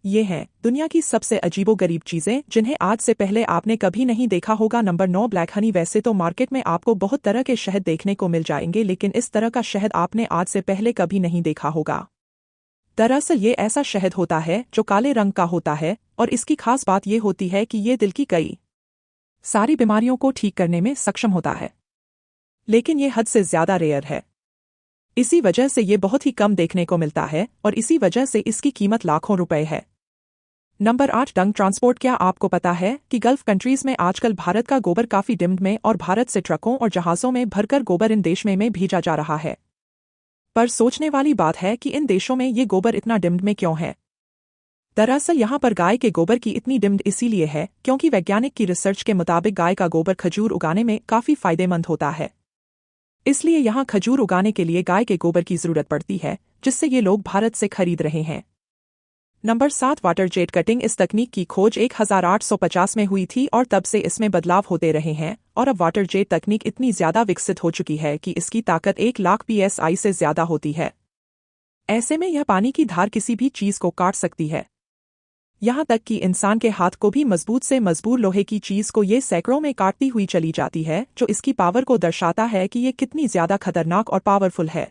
ये हैं दुनिया की सबसे अजीबोगरीब चीजें जिन्हें आज से पहले आपने कभी नहीं देखा होगा। Number 9 black Honey. वैसे तो मार्केट में आपको बहुत तरह के शहद देखने को मिल जाएंगे, लेकिन इस तरह का शहद आपने आज से पहले कभी नहीं देखा होगा। दरअसल ये ऐसा शहद होता है जो काले रंग का होता है, और इसकी खास बात ये होती है कि ये दिल की कई सारी बीमारियों को ठीक करने में सक्षम होता है। लेकिन ये हद से ज्यादा रेयर है। इसी वजह से ये बहुत ही कम देखने को मिलता है, और इसी वजह से इसकी कीमत लाखों रुपए है। नंबर 8 डंग ट्रांसपोर्ट। क्या आपको पता है कि गल्फ कंट्रीज में आजकल भारत का गोबर काफी डिम्ड में और भारत से ट्रकों और जहाजों में भरकर गोबर इन देश में भेजा जा रहा है। पर सोचने वाली बात है कि इन देशों में ये गोबर इतना डिम्ड में क्यों है। दरअसल यहाँ पर गाय के गोबर की इतनी डिम्ड इसीलिए है क्योंकि वैज्ञानिक की रिसर्च के मुताबिक गाय का गोबर खजूर उगाने में काफी फायदेमंद होता है। इसलिए यहाँ खजूर उगाने के लिए गाय के गोबर की जरूरत पड़ती है, जिससे ये लोग भारत से खरीद रहे हैं। Number 7 water jet cutting. इस तकनीक की खोज 1850 में हुई थी और तब से इसमें बदलाव होते रहे हैं, और अब वाटर जेट तकनीक इतनी ज्यादा विकसित हो चुकी है कि इसकी ताकत 1,00,000 PSI से ज्यादा होती है। ऐसे में यह पानी की धार किसी भी चीज को काट सकती है, यहाँ तक कि इंसान के हाथ को भी मजबूत से मजबूत लोहे की चीज को ये सैकड़ों में काटती हुई चली जाती है, जो इसकी पावर को दर्शाता है कि ये कितनी ज्यादा खतरनाक और पावरफुल है।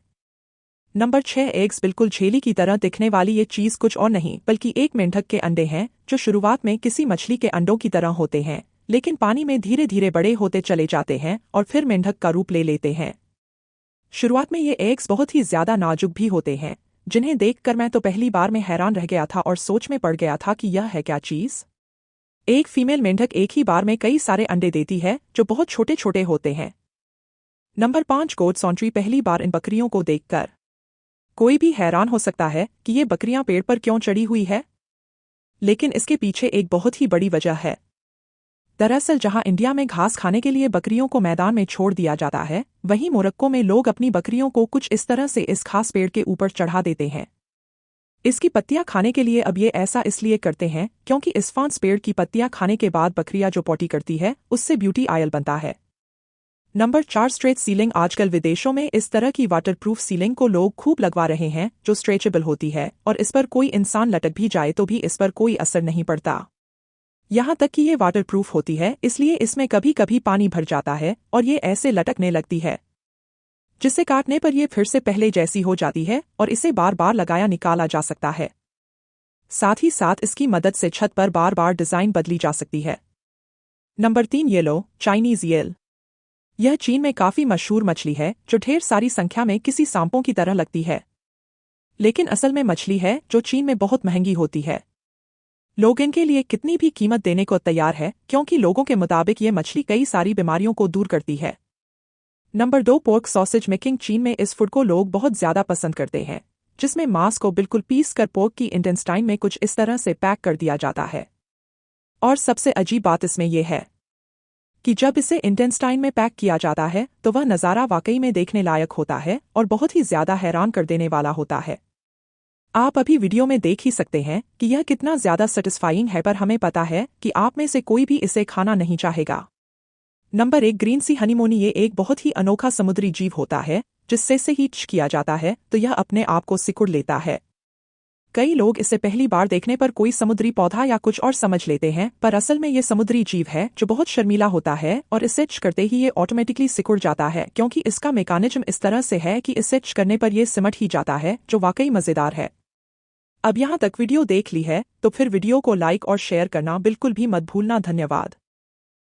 Number 6 eggs. बिल्कुल झेली की तरह दिखने वाली ये चीज कुछ और नहीं बल्कि एक मेंढक के अंडे हैं, जो शुरुआत में किसी मछली के अंडों की तरह होते हैं, लेकिन पानी में धीरे धीरे बड़े होते चले जाते हैं और फिर मेंढक का रूप ले लेते हैं। शुरुआत में ये एग्स बहुत ही ज्यादा नाजुक भी होते हैं, जिन्हें देखकर मैं तो पहली बार में हैरान रह गया था और सोच में पड़ गया था कि यह है क्या चीज। एक फीमेल मेंढक एक ही बार में कई सारे अंडे देती है, जो बहुत छोटे छोटे होते हैं। नंबर 5 गोट सॉन्ट्री। पहली बार इन बकरियों को देखकर कोई भी हैरान हो सकता है कि ये बकरियां पेड़ पर क्यों चढ़ी हुई है, लेकिन इसके पीछे एक बहुत ही बड़ी वजह है। दरअसल जहां इंडिया में घास खाने के लिए बकरियों को मैदान में छोड़ दिया जाता है, वहीं मोरक्को में लोग अपनी बकरियों को कुछ इस तरह से इस खास पेड़ के ऊपर चढ़ा देते हैं। इसकी पत्तियां खाने के लिए अब ये ऐसा इसलिए करते हैं क्योंकि इस फांस पेड़ की पत्तियां खाने के बाद बकरियां जो पॉटी करती है उससे ब्यूटी ऑयल बनता है। Number 4 stretch ceiling. आजकल विदेशों में इस तरह की वाटरप्रूफ सीलिंग को लोग खूब लगवा रहे हैं, जो स्ट्रेचेबल होती है और इस पर कोई इंसान लटक भी जाए तो भी इस पर कोई असर नहीं पड़ता। यहाँ तक कि ये वाटरप्रूफ होती है, इसलिए इसमें कभी कभी पानी भर जाता है और ये ऐसे लटकने लगती है, जिससे काटने पर यह फिर से पहले जैसी हो जाती है और इसे बार बार लगाया निकाला जा सकता है। साथ ही साथ इसकी मदद से छत पर बार बार डिजाइन बदली जा सकती है। नंबर 3 येलो चाइनीज येल। यह चीन में काफी मशहूर मछली है, जो ढेर सारी संख्या में किसी सांपों की तरह लगती है, लेकिन असल में मछली है जो चीन में बहुत महंगी होती है। लोग इनके लिए कितनी भी कीमत देने को तैयार है, क्योंकि लोगों के मुताबिक ये मछली कई सारी बीमारियों को दूर करती है। Number 2 pork sausage making. चीन में इस फूड को लोग बहुत ज्यादा पसंद करते हैं, जिसमें मांस को बिल्कुल पीस कर पोर्क की इंटेस्टाइन में कुछ इस तरह से पैक कर दिया जाता है। और सबसे अजीब बात इसमें यह है कि जब इसे इंटेस्टाइन में पैक किया जाता है तो वह नज़ारा वाकई में देखने लायक होता है और बहुत ही ज्यादा हैरान कर देने वाला होता है। आप अभी वीडियो में देख ही सकते हैं कि यह कितना ज्यादा सेटिस्फाइंग है, पर हमें पता है कि आप में से कोई भी इसे खाना नहीं चाहेगा। नंबर 1 ग्रीन सी हनीमोनी। ये एक बहुत ही अनोखा समुद्री जीव होता है, जिससे से हीच किया जाता है तो यह अपने आप को सिकुड़ लेता है। कई लोग इसे पहली बार देखने पर कोई समुद्री पौधा या कुछ और समझ लेते हैं, पर असल में ये समुद्री जीव है जो बहुत शर्मीला होता है और इसे च करते ही ये ऑटोमेटिकली सिकुड़ जाता है, क्योंकि इसका मैकेनिज्म इस तरह से है कि इसे च करने पर यह सिमट ही जाता है, जो वाकई मजेदार है। अब यहाँ तक वीडियो देख ली है तो फिर वीडियो को लाइक और शेयर करना बिल्कुल भी मत भूलना। धन्यवाद।